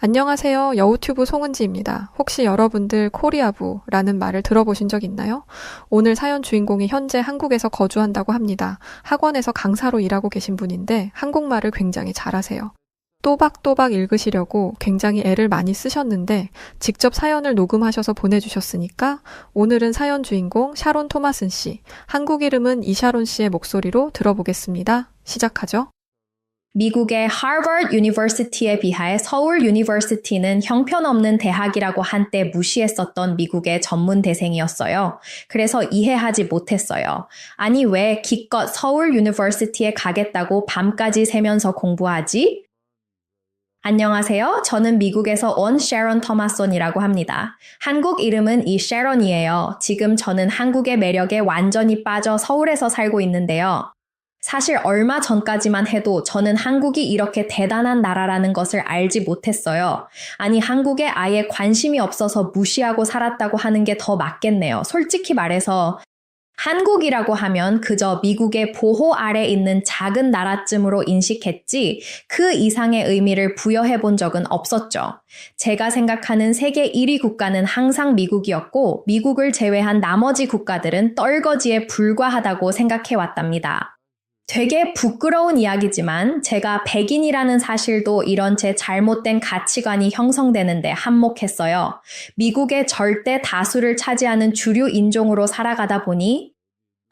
안녕하세요. 여우튜브 송은지입니다. 혹시 여러분들 코리아부라는 말을 들어보신 적 있나요? 오늘 사연 주인공이 현재 한국에서 거주한다고 합니다. 학원에서 강사로 일하고 계신 분인데 한국말을 굉장히 잘하세요. 또박또박 읽으시려고 굉장히 애를 많이 쓰셨는데 직접 사연을 녹음하셔서 보내주셨으니까 오늘은 사연 주인공 샤론 토마슨 씨, 한국 이름은 이샤론 씨의 목소리로 들어보겠습니다. 시작하죠. 미국의 하버드 유니버시티에 비해 서울 유니버시티는 형편없는 대학이라고 한때 무시했었던 미국의 전문 대생이었어요. 그래서 이해하지 못했어요. 아니 왜 기껏 서울 유니버시티에 가겠다고 밤까지 새면서 공부하지? 안녕하세요. 저는 미국에서 온 샤론 토마슨이라고 합니다. 한국 이름은 이샤론이에요. 지금 저는 한국의 매력에 완전히 빠져 서울에서 살고 있는데요. 사실 얼마 전까지만 해도 저는 한국이 이렇게 대단한 나라라는 것을 알지 못했어요. 아니, 한국에 아예 관심이 없어서 무시하고 살았다고 하는 게 더 맞겠네요. 솔직히 말해서 한국이라고 하면 그저 미국의 보호 아래 있는 작은 나라쯤으로 인식했지 그 이상의 의미를 부여해 본 적은 없었죠. 제가 생각하는 세계 1위 국가는 항상 미국이었고 미국을 제외한 나머지 국가들은 떨거지에 불과하다고 생각해 왔답니다. 되게 부끄러운 이야기지만 제가 백인이라는 사실도 이런 제 잘못된 가치관이 형성되는데 한몫했어요. 미국의 절대 다수를 차지하는 주류 인종으로 살아가다 보니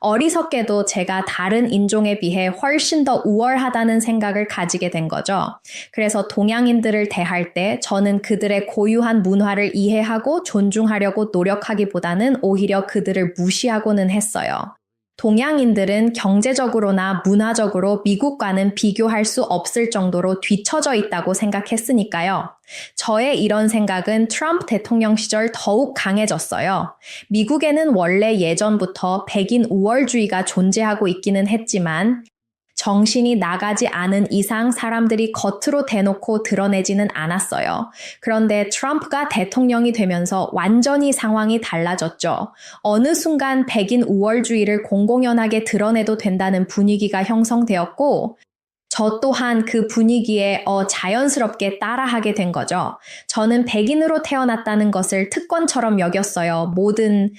어리석게도 제가 다른 인종에 비해 훨씬 더 우월하다는 생각을 가지게 된 거죠. 그래서 동양인들을 대할 때 저는 그들의 고유한 문화를 이해하고 존중하려고 노력하기보다는 오히려 그들을 무시하고는 했어요. 동양인들은 경제적으로나 문화적으로 미국과는 비교할 수 없을 정도로 뒤처져 있다고 생각했으니까요. 저의 이런 생각은 트럼프 대통령 시절 더욱 강해졌어요. 미국에는 원래 예전부터 백인 우월주의가 존재하고 있기는 했지만 정신이 나가지 않은 이상 사람들이 겉으로 대놓고 드러내지는 않았어요. 그런데 트럼프가 대통령이 되면서 완전히 상황이 달라졌죠. 어느 순간 백인 우월주의를 공공연하게 드러내도 된다는 분위기가 형성되었고 저 또한 그 분위기에 자연스럽게 따라하게 된 거죠. 저는 백인으로 태어났다는 것을 특권처럼 여겼어요. 모든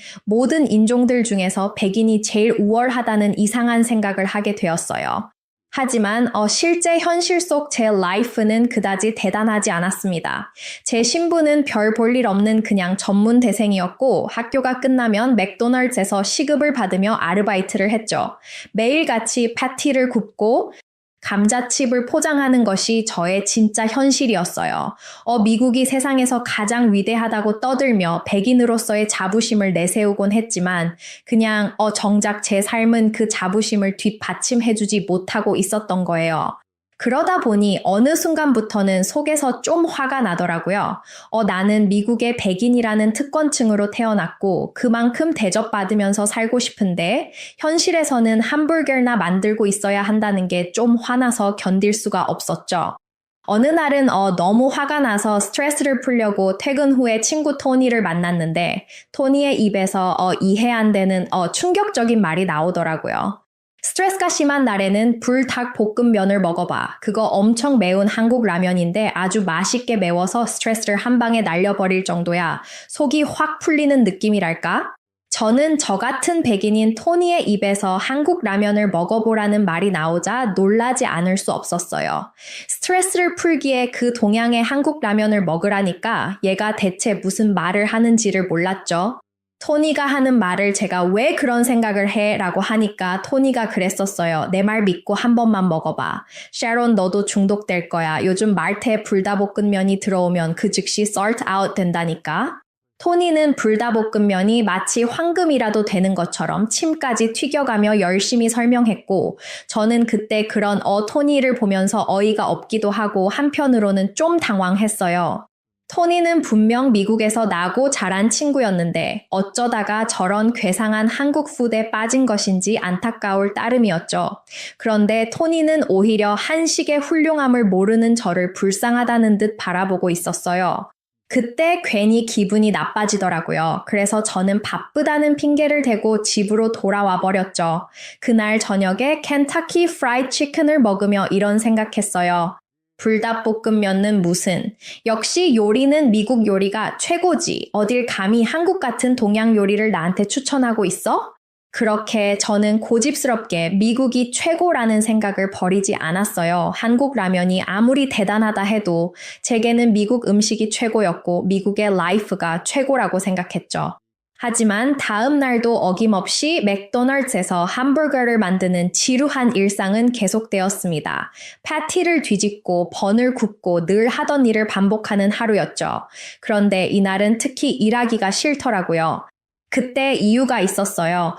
인종들 중에서 백인이 제일 우월하다는 이상한 생각을 하게 되었어요. 하지만 실제 현실 속 제 라이프는 그다지 대단하지 않았습니다. 제 신분은 별 볼 일 없는 그냥 전문 대생이었고 학교가 끝나면 맥도날드에서 시급을 받으며 아르바이트를 했죠. 매일같이 패티를 굽고 감자칩을 포장하는 것이 저의 진짜 현실이었어요. 미국이 세상에서 가장 위대하다고 떠들며 백인으로서의 자부심을 내세우곤 했지만 그냥 정작 제 삶은 그 자부심을 뒷받침해주지 못하고 있었던 거예요. 그러다 보니 어느 순간부터는 속에서 좀 화가 나더라고요. 나는 미국의 백인이라는 특권층으로 태어났고 그만큼 대접받으면서 살고 싶은데 현실에서는 hamburger나 만들고 있어야 한다는 게 좀 화나서 견딜 수가 없었죠. 어느 날은 너무 화가 나서 스트레스를 풀려고 퇴근 후에 친구 토니를 만났는데 토니의 입에서 이해 안 되는 충격적인 말이 나오더라고요. 스트레스가 심한 날에는 불닭볶음면을 먹어봐. 그거 엄청 매운 한국 라면인데 아주 맛있게 매워서 스트레스를 한 방에 날려버릴 정도야. 속이 확 풀리는 느낌이랄까? 저는 저 같은 백인인 토니의 입에서 한국 라면을 먹어보라는 말이 나오자 놀라지 않을 수 없었어요. 스트레스를 풀기에 그 동양의 한국 라면을 먹으라니까 얘가 대체 무슨 말을 하는지를 몰랐죠. 토니가 하는 말을 제가 왜 그런 생각을 해? 라고 하니까 토니가 그랬었어요. 내 말 믿고 한 번만 먹어봐. 샤론 너도 중독될 거야. 요즘 말테 불닭볶음면이 들어오면 그 즉시 sort out 된다니까. 토니는 불닭볶음면이 마치 황금이라도 되는 것처럼 침까지 튀겨가며 열심히 설명했고 저는 그때 그런 토니를 보면서 어이가 없기도 하고 한편으로는 좀 당황했어요. 토니는 분명 미국에서 나고 자란 친구였는데 어쩌다가 저런 괴상한 한국 푸드에 빠진 것인지 안타까울 따름이었죠. 그런데 토니는 오히려 한식의 훌륭함을 모르는 저를 불쌍하다는 듯 바라보고 있었어요. 그때 괜히 기분이 나빠지더라고요. 그래서 저는 바쁘다는 핑계를 대고 집으로 돌아와 버렸죠. 그날 저녁에 켄터키 프라이드 치킨을 먹으며 이런 생각했어요. 불닭볶음면은 무슨. 역시 요리는 미국 요리가 최고지. 어딜 감히 한국 같은 동양 요리를 나한테 추천하고 있어? 그렇게 저는 고집스럽게 미국이 최고라는 생각을 버리지 않았어요. 한국 라면이 아무리 대단하다 해도 제게는 미국 음식이 최고였고 미국의 라이프가 최고라고 생각했죠. 하지만 다음 날도 어김없이 맥도날드에서 햄버거를 만드는 지루한 일상은 계속되었습니다. 패티를 뒤집고 번을 굽고 늘 하던 일을 반복하는 하루였죠. 그런데 이날은 특히 일하기가 싫더라고요. 그때 이유가 있었어요.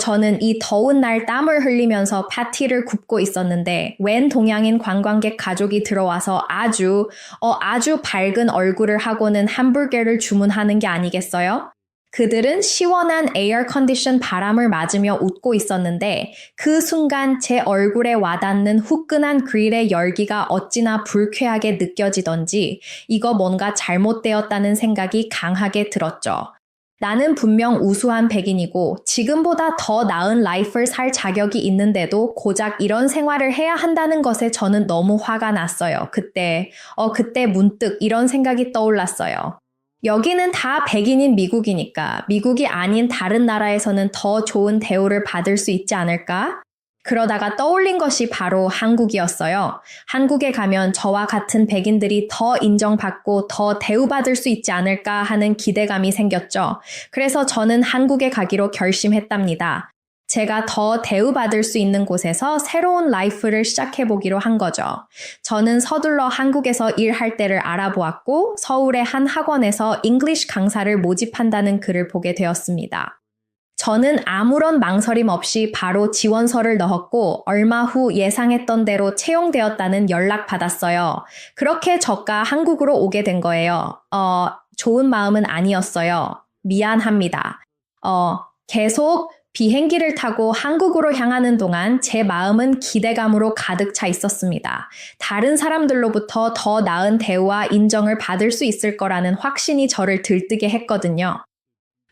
저는 이 더운 날 땀을 흘리면서 패티를 굽고 있었는데 웬 동양인 관광객 가족이 들어와서 아주 밝은 얼굴을 하고는 햄버거를 주문하는 게 아니겠어요? 그들은 시원한 에어 컨디션 바람을 맞으며 웃고 있었는데 그 순간 제 얼굴에 와닿는 후끈한 그릴의 열기가 어찌나 불쾌하게 느껴지던지 이거 뭔가 잘못되었다는 생각이 강하게 들었죠. 나는 분명 우수한 백인이고 지금보다 더 나은 라이프를 살 자격이 있는데도 고작 이런 생활을 해야 한다는 것에 저는 너무 화가 났어요. 그때 문득 이런 생각이 떠올랐어요. 여기는 다 백인인 미국이니까 미국이 아닌 다른 나라에서는 더 좋은 대우를 받을 수 있지 않을까? 그러다가 떠올린 것이 바로 한국이었어요. 한국에 가면 저와 같은 백인들이 더 인정받고 더 대우받을 수 있지 않을까 하는 기대감이 생겼죠. 그래서 저는 한국에 가기로 결심했답니다. 제가 더 대우받을 수 있는 곳에서 새로운 라이프를 시작해보기로 한 거죠. 저는 서둘러 한국에서 일할 때를 알아보았고 서울의 한 학원에서 잉글리쉬 강사를 모집한다는 글을 보게 되었습니다. 저는 아무런 망설임 없이 바로 지원서를 넣었고 얼마 후 예상했던 대로 채용되었다는 연락 받았어요. 그렇게 저가 한국으로 오게 된 거예요. 좋은 마음은 아니었어요. 미안합니다. 계속 비행기를 타고 한국으로 향하는 동안 제 마음은 기대감으로 가득 차 있었습니다. 다른 사람들로부터 더 나은 대우와 인정을 받을 수 있을 거라는 확신이 저를 들뜨게 했거든요.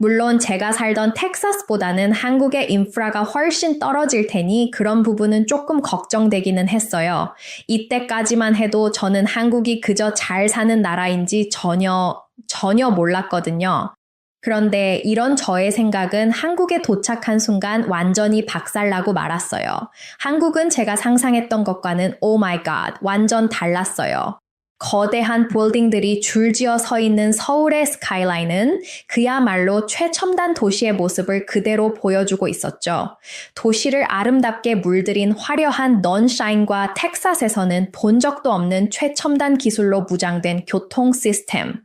물론 제가 살던 텍사스보다는 한국의 인프라가 훨씬 떨어질 테니 그런 부분은 조금 걱정되기는 했어요. 이때까지만 해도 저는 한국이 그저 잘 사는 나라인지 전혀 몰랐거든요. 그런데 이런 저의 생각은 한국에 도착한 순간 완전히 박살나고 말았어요. 한국은 제가 상상했던 것과는 오 마이 갓, 완전 달랐어요. 거대한 빌딩들이 줄지어 서 있는 서울의 스카이라인은 그야말로 최첨단 도시의 모습을 그대로 보여주고 있었죠. 도시를 아름답게 물들인 화려한 넌샤인과 텍사스에서는 본 적도 없는 최첨단 기술로 무장된 교통 시스템.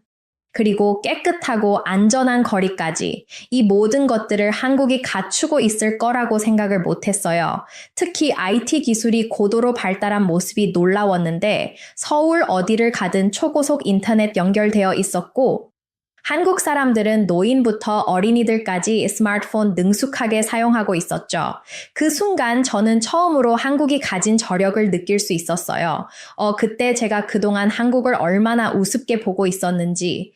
그리고 깨끗하고 안전한 거리까지 이 모든 것들을 한국이 갖추고 있을 거라고 생각을 못했어요. 특히 IT 기술이 고도로 발달한 모습이 놀라웠는데 서울 어디를 가든 초고속 인터넷 연결되어 있었고 한국 사람들은 노인부터 어린이들까지 스마트폰 능숙하게 사용하고 있었죠. 그 순간 저는 처음으로 한국이 가진 저력을 느낄 수 있었어요. 그때 제가 그동안 한국을 얼마나 우습게 보고 있었는지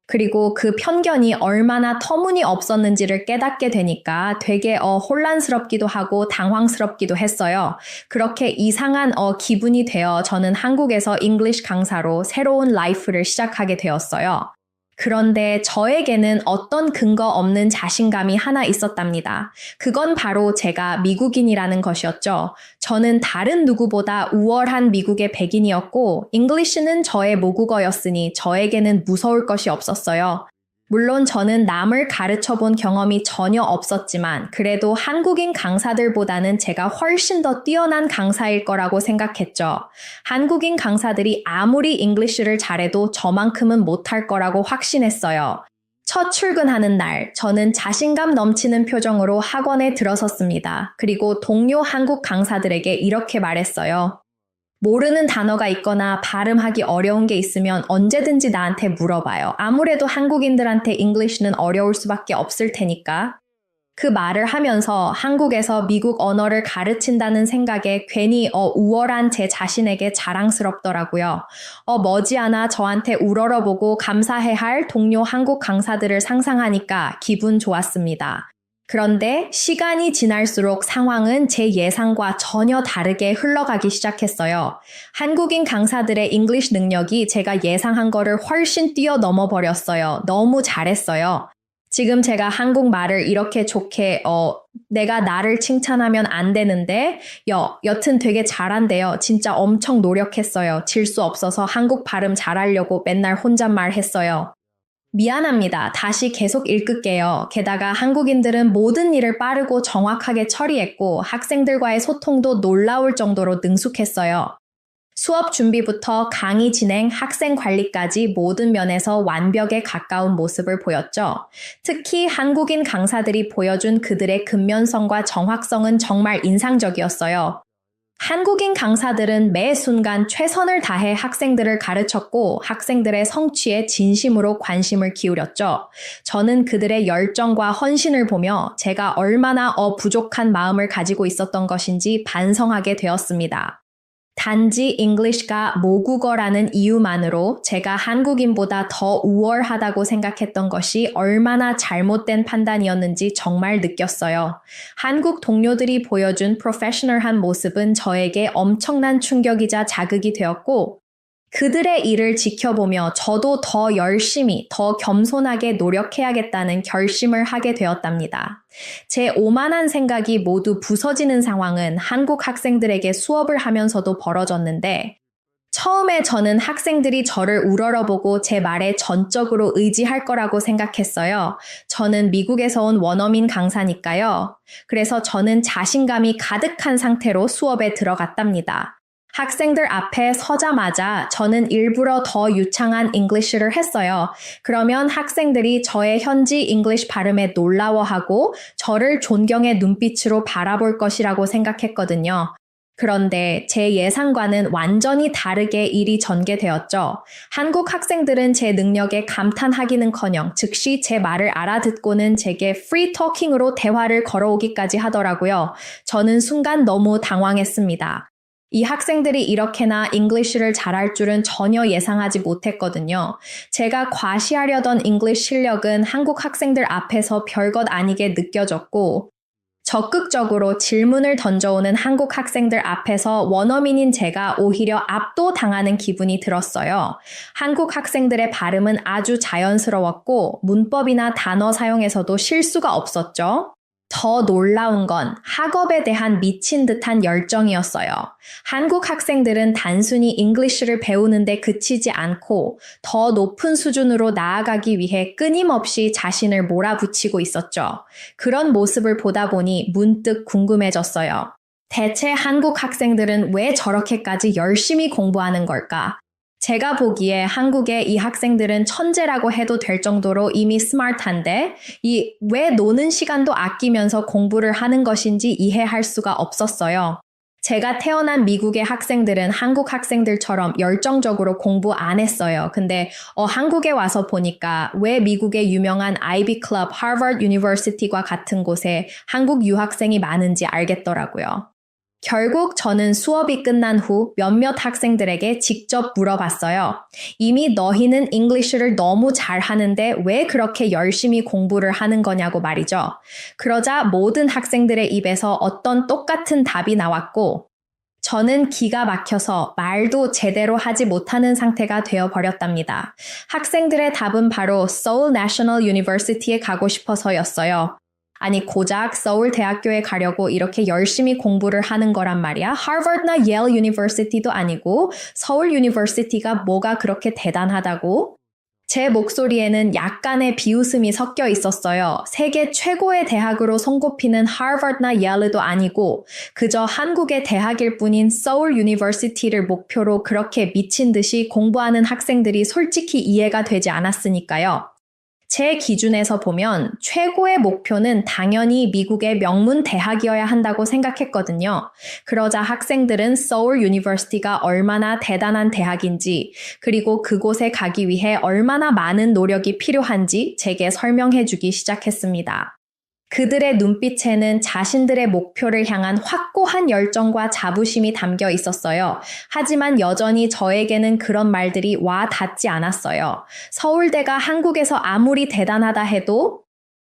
그리고 그 편견이 얼마나 터무니없었는지를 깨닫게 되니까 되게 혼란스럽기도 하고 당황스럽기도 했어요. 그렇게 이상한 기분이 되어 저는 한국에서 잉글리쉬 강사로 새로운 라이프를 시작하게 되었어요. 그런데 저에게는 어떤 근거 없는 자신감이 하나 있었답니다. 그건 바로 제가 미국인이라는 것이었죠. 저는 다른 누구보다 우월한 미국의 백인이었고 잉글리시는 저의 모국어였으니 저에게는 무서울 것이 없었어요. 물론 저는 남을 가르쳐 본 경험이 전혀 없었지만 그래도 한국인 강사들보다는 제가 훨씬 더 뛰어난 강사일 거라고 생각했죠. 한국인 강사들이 아무리 잉글리시를 잘해도 저만큼은 못할 거라고 확신했어요. 첫 출근하는 날, 저는 자신감 넘치는 표정으로 학원에 들어섰습니다. 그리고 동료 한국 강사들에게 이렇게 말했어요. 모르는 단어가 있거나 발음하기 어려운 게 있으면 언제든지 나한테 물어봐요. 아무래도 한국인들한테 잉글리시는 어려울 수밖에 없을 테니까. 그 말을 하면서 한국에서 미국 언어를 가르친다는 생각에 괜히 우월한 제 자신에게 자랑스럽더라고요. 머지않아 저한테 우러러보고 감사해야 할 동료 한국 강사들을 상상하니까 기분 좋았습니다. 그런데 시간이 지날수록 상황은 제 예상과 전혀 다르게 흘러가기 시작했어요. 한국인 강사들의 잉글리시 능력이 제가 예상한 거를 훨씬 뛰어넘어 버렸어요. 너무 잘했어요. 지금 제가 한국말을 이렇게 좋게 내가 나를 칭찬하면 안 되는데 여튼 되게 잘한대요. 진짜 엄청 노력했어요. 질 수 없어서 한국 발음 잘하려고 맨날 혼잣말 했어요. 미안합니다. 다시 계속 읽을게요. 게다가 한국인들은 모든 일을 빠르고 정확하게 처리했고 학생들과의 소통도 놀라울 정도로 능숙했어요. 수업 준비부터 강의 진행, 학생 관리까지 모든 면에서 완벽에 가까운 모습을 보였죠. 특히 한국인 강사들이 보여준 그들의 근면성과 정확성은 정말 인상적이었어요. 한국인 강사들은 매 순간 최선을 다해 학생들을 가르쳤고 학생들의 성취에 진심으로 관심을 기울였죠. 저는 그들의 열정과 헌신을 보며 제가 얼마나 부족한 마음을 가지고 있었던 것인지 반성하게 되었습니다. 단지 잉글리시가 모국어라는 이유만으로 제가 한국인보다 더 우월하다고 생각했던 것이 얼마나 잘못된 판단이었는지 정말 느꼈어요. 한국 동료들이 보여준 프로페셔널한 모습은 저에게 엄청난 충격이자 자극이 되었고 그들의 일을 지켜보며 저도 더 열심히, 더 겸손하게 노력해야겠다는 결심을 하게 되었답니다. 제 오만한 생각이 모두 부서지는 상황은 한국 학생들에게 수업을 하면서도 벌어졌는데 처음에 저는 학생들이 저를 우러러보고 제 말에 전적으로 의지할 거라고 생각했어요. 저는 미국에서 온 원어민 강사니까요. 그래서 저는 자신감이 가득한 상태로 수업에 들어갔답니다. 학생들 앞에 서자마자 저는 일부러 더 유창한 잉글리시를 했어요. 그러면 학생들이 저의 현지 잉글리시 발음에 놀라워하고 저를 존경의 눈빛으로 바라볼 것이라고 생각했거든요. 그런데 제 예상과는 완전히 다르게 일이 전개되었죠. 한국 학생들은 제 능력에 감탄하기는커녕 즉시 제 말을 알아듣고는 제게 프리 토킹으로 대화를 걸어오기까지 하더라고요. 저는 순간 너무 당황했습니다. 이 학생들이 이렇게나 잉글리시를 잘할 줄은 전혀 예상하지 못했거든요. 제가 과시하려던 잉글리시 실력은 한국 학생들 앞에서 별것 아니게 느껴졌고 적극적으로 질문을 던져오는 한국 학생들 앞에서 원어민인 제가 오히려 압도당하는 기분이 들었어요. 한국 학생들의 발음은 아주 자연스러웠고 문법이나 단어 사용에서도 실수가 없었죠. 더 놀라운 건 학업에 대한 미친 듯한 열정이었어요. 한국 학생들은 단순히 잉글리시를 배우는데 그치지 않고 더 높은 수준으로 나아가기 위해 끊임없이 자신을 몰아붙이고 있었죠. 그런 모습을 보다 보니 문득 궁금해졌어요. 대체 한국 학생들은 왜 저렇게까지 열심히 공부하는 걸까? 제가 보기에 한국의 이 학생들은 천재라고 해도 될 정도로 이미 스마트한데 왜 노는 시간도 아끼면서 공부를 하는 것인지 이해할 수가 없었어요. 제가 태어난 미국의 학생들은 한국 학생들처럼 열정적으로 공부 안 했어요. 근데 한국에 와서 보니까 왜 미국의 유명한 아이비 클럽, 하버드 유니버시티와 같은 곳에 한국 유학생이 많은지 알겠더라고요. 결국 저는 수업이 끝난 후 몇몇 학생들에게 직접 물어봤어요. 이미 너희는 잉글리시를 너무 잘하는데 왜 그렇게 열심히 공부를 하는 거냐고 말이죠. 그러자 모든 학생들의 입에서 어떤 똑같은 답이 나왔고 저는 기가 막혀서 말도 제대로 하지 못하는 상태가 되어버렸답니다. 학생들의 답은 바로 서울 내셔널 유니버시티에 가고 싶어서였어요. 아니 고작 서울대학교에 가려고 이렇게 열심히 공부를 하는 거란 말이야. 하버드나 예일 유니버시티도 아니고 서울 유니버시티가 뭐가 그렇게 대단하다고? 제 목소리에는 약간의 비웃음이 섞여 있었어요. 세계 최고의 대학으로 손꼽히는 하버드나 예일도 아니고 그저 한국의 대학일 뿐인 서울 유니버시티를 목표로 그렇게 미친 듯이 공부하는 학생들이 솔직히 이해가 되지 않았으니까요. 제 기준에서 보면 최고의 목표는 당연히 미국의 명문 대학이어야 한다고 생각했거든요. 그러자 학생들은 서울 유니버시티가 얼마나 대단한 대학인지 그리고 그곳에 가기 위해 얼마나 많은 노력이 필요한지 제게 설명해 주기 시작했습니다. 그들의 눈빛에는 자신들의 목표를 향한 확고한 열정과 자부심이 담겨 있었어요. 하지만 여전히 저에게는 그런 말들이 와 닿지 않았어요. 서울대가 한국에서 아무리 대단하다 해도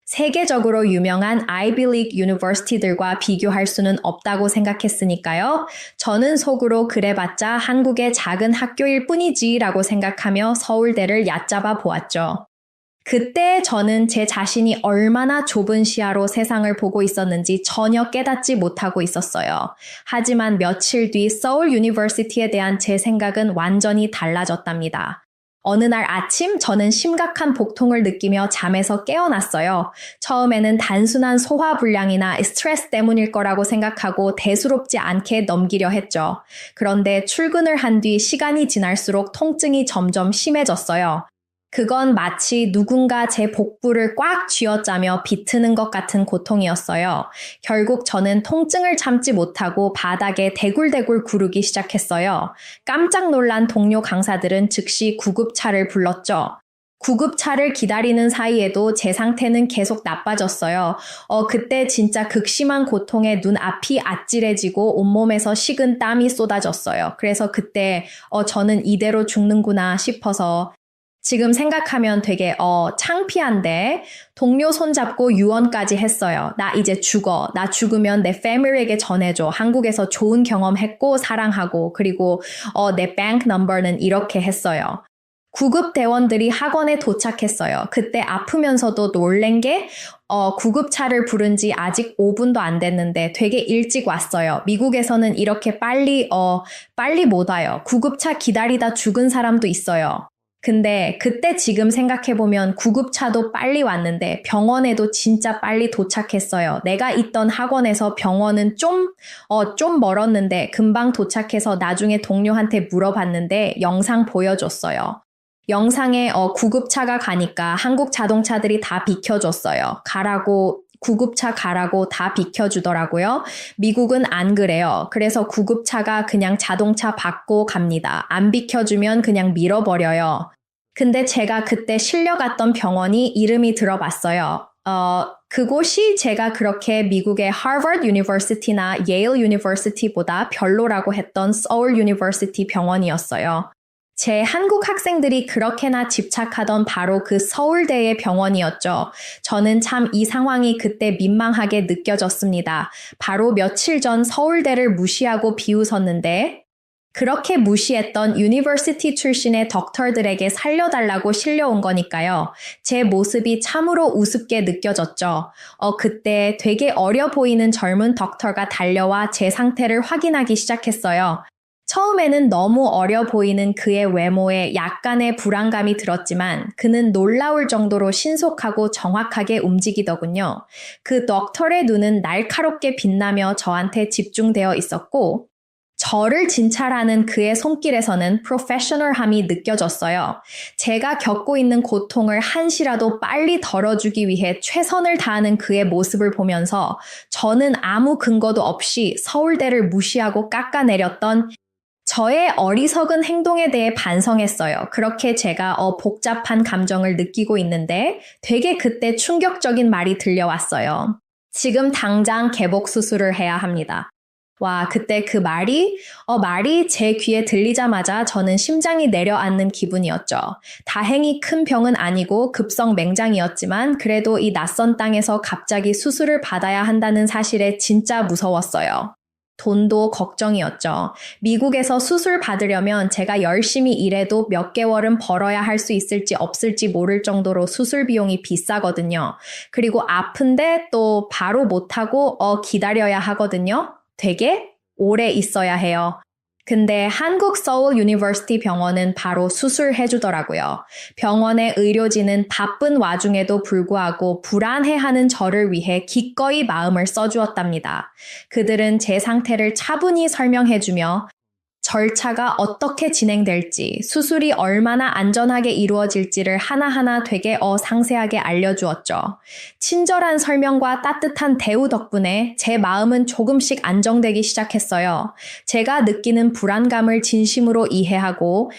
세계적으로 유명한 아이비 리그 유니버시티들과 비교할 수는 없다고 생각했으니까요. 저는 속으로 그래봤자 한국의 작은 학교일 뿐이지라고 생각하며 서울대를 얕잡아 보았죠. 그때 저는 제 자신이 얼마나 좁은 시야로 세상을 보고 있었는지 전혀 깨닫지 못하고 있었어요. 하지만 며칠 뒤 서울 유니버시티에 대한 제 생각은 완전히 달라졌답니다. 어느 날 아침 저는 심각한 복통을 느끼며 잠에서 깨어났어요. 처음에는 단순한 소화불량이나 스트레스 때문일 거라고 생각하고 대수롭지 않게 넘기려 했죠. 그런데 출근을 한 뒤 시간이 지날수록 통증이 점점 심해졌어요. 그건 마치 누군가 제 복부를 꽉 쥐어짜며 비트는 것 같은 고통이었어요. 결국 저는 통증을 참지 못하고 바닥에 대굴대굴 구르기 시작했어요. 깜짝 놀란 동료 강사들은 즉시 구급차를 불렀죠. 구급차를 기다리는 사이에도 제 상태는 계속 나빠졌어요. 그때 진짜 극심한 고통에 눈앞이 아찔해지고 온몸에서 식은 땀이 쏟아졌어요. 그래서 그때 저는 이대로 죽는구나 싶어서 지금 생각하면 되게 창피한데 동료 손잡고 유언까지 했어요. 나 이제 죽어. 나 죽으면 내 패밀리에게 전해줘. 한국에서 좋은 경험했고 사랑하고 그리고 내 뱅크 넘버는 이렇게 했어요. 구급대원들이 학원에 도착했어요. 그때 아프면서도 놀란 게 구급차를 부른 지 아직 5분도 안 됐는데 되게 일찍 왔어요. 미국에서는 이렇게 빨리 못 와요. 구급차 기다리다 죽은 사람도 있어요. 근데 그때 지금 생각해보면 구급차도 빨리 왔는데 병원에도 진짜 빨리 도착했어요. 내가 있던 학원에서 병원은 좀 멀었는데 금방 도착해서 나중에 동료한테 물어봤는데 영상 보여줬어요. 영상에 구급차가 가니까 한국 자동차들이 다 비켜줬어요. 구급차 가라고 다 비켜주더라고요. 미국은 안 그래요. 그래서 구급차가 그냥 자동차 받고 갑니다. 안 비켜주면 그냥 밀어버려요. 근데 제가 그때 실려갔던 병원이 이름이 들어봤어요. 그곳이 제가 그렇게 미국의 하버드 유니버시티나 예일 유니버시티보다 별로라고 했던 서울 유니버시티 병원이었어요. 제 한국 학생들이 그렇게나 집착하던 바로 그 서울대의 병원이었죠. 저는 참 이 상황이 그때 민망하게 느껴졌습니다. 바로 며칠 전 서울대를 무시하고 비웃었는데 그렇게 무시했던 유니버시티 출신의 덕터들에게 살려달라고 실려온 거니까요. 제 모습이 참으로 우습게 느껴졌죠. 그때 되게 어려 보이는 젊은 덕터가 달려와 제 상태를 확인하기 시작했어요. 처음에는 너무 어려 보이는 그의 외모에 약간의 불안감이 들었지만 그는 놀라울 정도로 신속하고 정확하게 움직이더군요. 그 덕터의 눈은 날카롭게 빛나며 저한테 집중되어 있었고 저를 진찰하는 그의 손길에서는 프로페셔널함이 느껴졌어요. 제가 겪고 있는 고통을 한시라도 빨리 덜어주기 위해 최선을 다하는 그의 모습을 보면서 저는 아무 근거도 없이 서울대를 무시하고 깎아내렸던 저의 어리석은 행동에 대해 반성했어요. 그렇게 제가 복잡한 감정을 느끼고 있는데 되게 그때 충격적인 말이 들려왔어요. 지금 당장 개복 수술을 해야 합니다. 와, 그때 그 말이 제 귀에 들리자마자 저는 심장이 내려앉는 기분이었죠. 다행히 큰 병은 아니고 급성 맹장이었지만 그래도 이 낯선 땅에서 갑자기 수술을 받아야 한다는 사실에 진짜 무서웠어요. 돈도 걱정이었죠. 미국에서 수술 받으려면 제가 열심히 일해도 몇 개월은 벌어야 할 수 있을지 없을지 모를 정도로 수술 비용이 비싸거든요. 그리고 아픈데 또 바로 못하고 기다려야 하거든요. 되게 오래 있어야 해요. 근데 한국 서울 유니버시티 병원은 바로 수술해주더라고요. 병원의 의료진은 바쁜 와중에도 불구하고 불안해하는 저를 위해 기꺼이 마음을 써주었답니다. 그들은 제 상태를 차분히 설명해주며 절차가 어떻게 진행될지, 수술이 얼마나 안전하게 이루어질지를 하나하나 되게 상세하게 알려주었죠. 친절한 설명과 따뜻한 대우 덕분에 제 마음은 조금씩 안정되기 시작했어요. 제가 느끼는 불안감을 진심으로 이해하고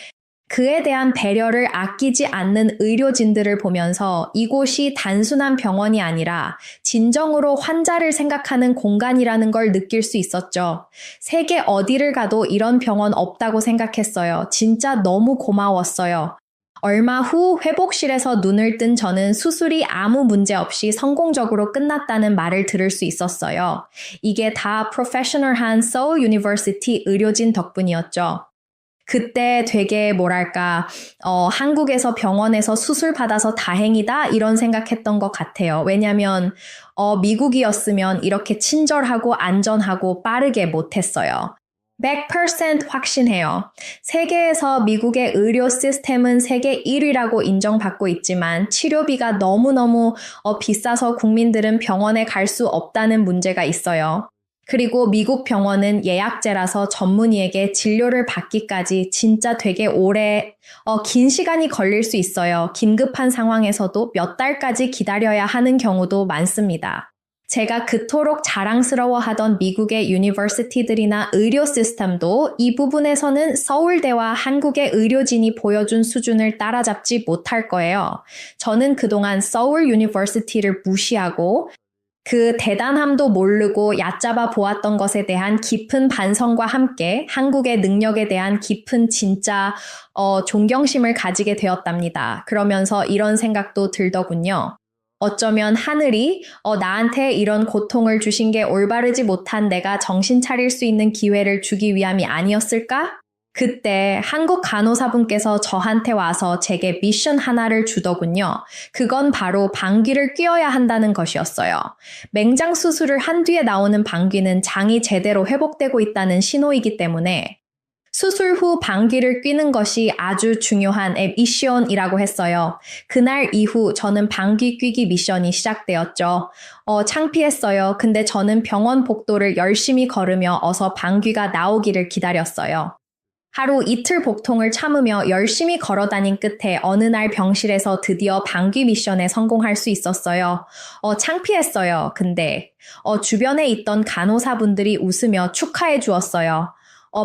그에 대한 배려를 아끼지 않는 의료진들을 보면서 이곳이 단순한 병원이 아니라 진정으로 환자를 생각하는 공간이라는 걸 느낄 수 있었죠. 세계 어디를 가도 이런 병원 없다고 생각했어요. 진짜 너무 고마웠어요. 얼마 후 회복실에서 눈을 뜬 저는 수술이 아무 문제 없이 성공적으로 끝났다는 말을 들을 수 있었어요. 이게 다 프로페셔널한 서울 유니버시티 의료진 덕분이었죠. 그때 되게 한국에서 병원에서 수술 받아서 다행이다 이런 생각했던 것 같아요. 왜냐면 미국이었으면 이렇게 친절하고 안전하고 빠르게 못했어요. 100% 확신해요. 세계에서 미국의 의료 시스템은 세계 1위라고 인정받고 있지만 치료비가 너무너무 비싸서 국민들은 병원에 갈 수 없다는 문제가 있어요. 그리고 미국 병원은 예약제라서 전문의에게 진료를 받기까지 진짜 되게 긴 시간이 걸릴 수 있어요. 긴급한 상황에서도 몇 달까지 기다려야 하는 경우도 많습니다. 제가 그토록 자랑스러워하던 미국의 유니버시티들이나 의료 시스템도 이 부분에서는 서울대와 한국의 의료진이 보여준 수준을 따라잡지 못할 거예요. 저는 그동안 서울 유니버시티를 무시하고 그 대단함도 모르고 얕잡아 보았던 것에 대한 깊은 반성과 함께 한국의 능력에 대한 깊은 존경심을 가지게 되었답니다. 그러면서 이런 생각도 들더군요. 어쩌면 하늘이 나한테 이런 고통을 주신 게 올바르지 못한 내가 정신 차릴 수 있는 기회를 주기 위함이 아니었을까? 그때 한국 간호사분께서 저한테 와서 제게 미션 하나를 주더군요. 그건 바로 방귀를 뀌어야 한다는 것이었어요. 맹장 수술을 한 뒤에 나오는 방귀는 장이 제대로 회복되고 있다는 신호이기 때문에 수술 후 방귀를 뀌는 것이 아주 중요한 미션이라고 했어요. 그날 이후 저는 방귀 뀌기 미션이 시작되었죠. 창피했어요. 근데 저는 병원 복도를 열심히 걸으며 어서 방귀가 나오기를 기다렸어요. 하루 이틀 복통을 참으며 열심히 걸어다닌 끝에 어느 날 병실에서 드디어 방귀 미션에 성공할 수 있었어요. 창피했어요. 근데 주변에 있던 간호사분들이 웃으며 축하해 주었어요.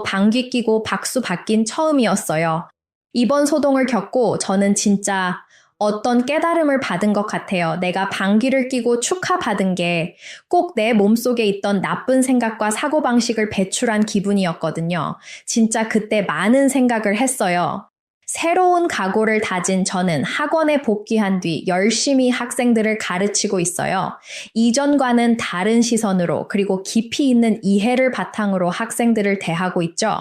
방귀 뀌고 박수 받긴 처음이었어요. 이번 소동을 겪고 저는 진짜 어떤 깨달음을 받은 것 같아요. 내가 방귀를 뀌고 축하받은 게 꼭 내 몸속에 있던 나쁜 생각과 사고방식을 배출한 기분이었거든요. 진짜 그때 많은 생각을 했어요. 새로운 각오를 다진 저는 학원에 복귀한 뒤 열심히 학생들을 가르치고 있어요. 이전과는 다른 시선으로 그리고 깊이 있는 이해를 바탕으로 학생들을 대하고 있죠.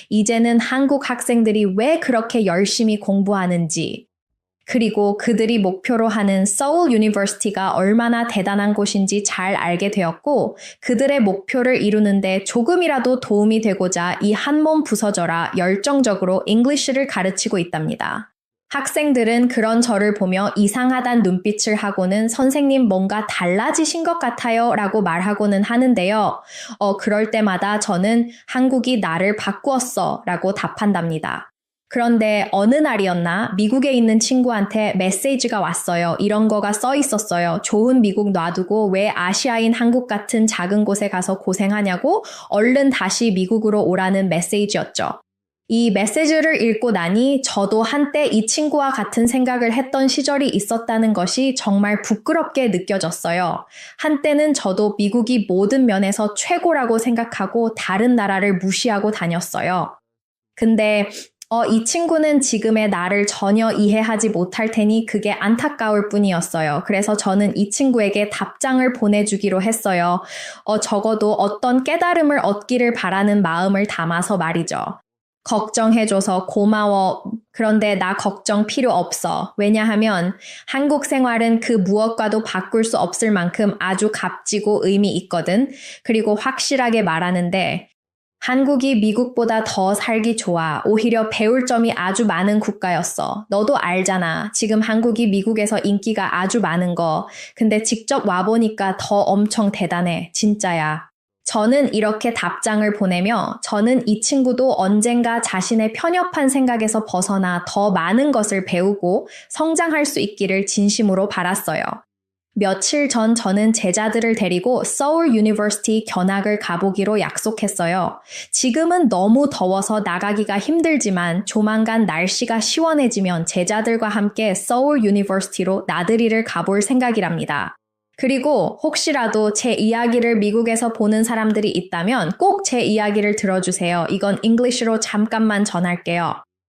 이제는 한국 학생들이 왜 그렇게 열심히 공부하는지, 그리고 그들이 목표로 하는 서울 유니버시티가 얼마나 대단한 곳인지 잘 알게 되었고 그들의 목표를 이루는데 조금이라도 도움이 되고자 이 한몸 부서져라 열정적으로 잉글리시를 가르치고 있답니다. 학생들은 그런 저를 보며 이상하단 눈빛을 하고는 선생님 뭔가 달라지신 것 같아요 라고 말하고는 하는데요. 그럴 때마다 저는 한국이 나를 바꾸었어 라고 답한답니다. 그런데 어느 날이었나 미국에 있는 친구한테 메시지가 왔어요. 이런 거가 써 있었어요. 좋은 미국 놔두고 왜 아시아인 한국 같은 작은 곳에 가서 고생하냐고 얼른 다시 미국으로 오라는 메시지였죠. 이 메시지를 읽고 나니 저도 한때 이 친구와 같은 생각을 했던 시절이 있었다는 것이 정말 부끄럽게 느껴졌어요. 한때는 저도 미국이 모든 면에서 최고라고 생각하고 다른 나라를 무시하고 다녔어요. 근데 이 친구는 지금의 나를 전혀 이해하지 못할 테니 그게 안타까울 뿐이었어요. 그래서 저는 이 친구에게 답장을 보내주기로 했어요. 적어도 어떤 깨달음을 얻기를 바라는 마음을 담아서 말이죠. 걱정해줘서 고마워. 그런데 나 걱정 필요 없어. 왜냐하면 한국 생활은 그 무엇과도 바꿀 수 없을 만큼 아주 값지고 의미 있거든. 그리고 확실하게 말하는데 한국이 미국보다 더 살기 좋아. 오히려 배울 점이 아주 많은 국가였어. 너도 알잖아. 지금 한국이 미국에서 인기가 아주 많은 거. 근데 직접 와보니까 더 엄청 대단해. 진짜야. 저는 이렇게 답장을 보내며 저는 이 친구도 언젠가 자신의 편협한 생각에서 벗어나 더 많은 것을 배우고 성장할 수 있기를 진심으로 바랐어요. 며칠 전 저는 제자들을 데리고 서울 유니버시티 견학을 가보기로 약속했어요. 지금은 너무 더워서 나가기가 힘들지만 조만간 날씨가 시원해지면 제자들과 함께 서울 유니버시티로 나들이를 가볼 생각이랍니다. 그리고 혹시라도 제 이야기를 미국에서 보는 사람들이 있다면 꼭 제 이야기를 들어주세요. 이건 잉글리시로 잠깐만 전할게요.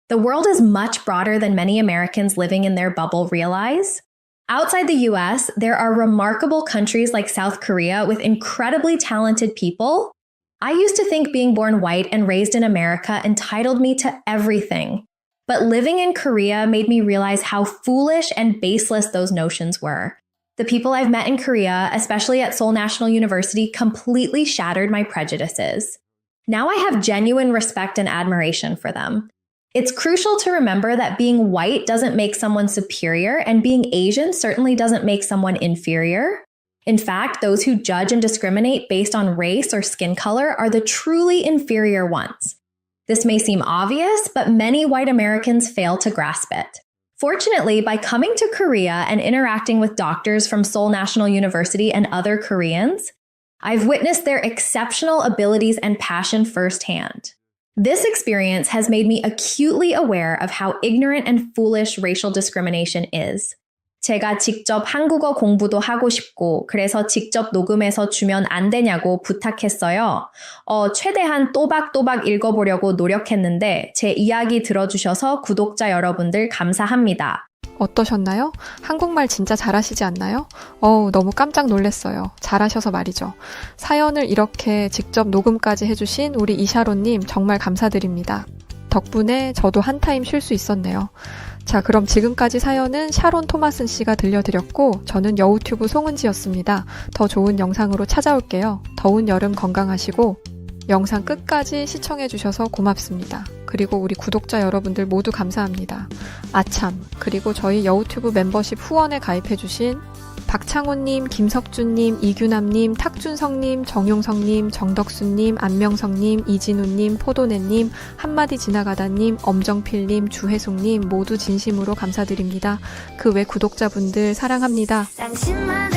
The world is much broader than many Americans living in their bubble realize. Outside the US, there are remarkable countries like South Korea with incredibly talented people. I used to think being born white and raised in America entitled me to everything. But living in Korea made me realize how foolish and baseless those notions were. The people I've met in Korea, especially at Seoul National University, completely shattered my prejudices. Now I have genuine respect and admiration for them. It's crucial to remember that being white doesn't make someone superior, and being Asian certainly doesn't make someone inferior. In fact, those who judge and discriminate based on race or skin color are the truly inferior ones. This may seem obvious, but many white Americans fail to grasp it. Fortunately, by coming to Korea and interacting with doctors from Seoul National University and other Koreans, I've witnessed their exceptional abilities and passion firsthand. This experience has made me acutely aware of how ignorant and foolish racial discrimination is. 제가 직접 한국어 공부도 하고 싶고 그래서 직접 녹음해서 주면 안 되냐고 부탁했어요. 최대한 또박또박 읽어보려고 노력했는데 제 이야기 들어주셔서 구독자 여러분들 감사합니다. 어떠셨나요? 한국말 진짜 잘하시지 않나요? 너무 깜짝 놀랐어요. 잘하셔서 말이죠. 사연을 이렇게 직접 녹음까지 해주신 우리 이샤론님 정말 감사드립니다. 덕분에 저도 한 타임 쉴 수 있었네요. 자, 그럼 지금까지 사연은 샤론 토마슨 씨가 들려드렸고 저는 여우튜브 송은지였습니다. 더 좋은 영상으로 찾아올게요. 더운 여름 건강하시고 영상 끝까지 시청해주셔서 고맙습니다. 그리고 우리 구독자 여러분들 모두 감사합니다. 아참, 그리고 저희 여우튜브 멤버십 후원에 가입해주신 박창호님, 김석준님, 이규남님, 탁준성님, 정용성님, 정덕수님, 안명성님, 이진우님, 포도네님, 한마디 지나가다님, 엄정필님, 주혜숙님 모두 진심으로 감사드립니다. 그 외 구독자분들 사랑합니다. 당신만의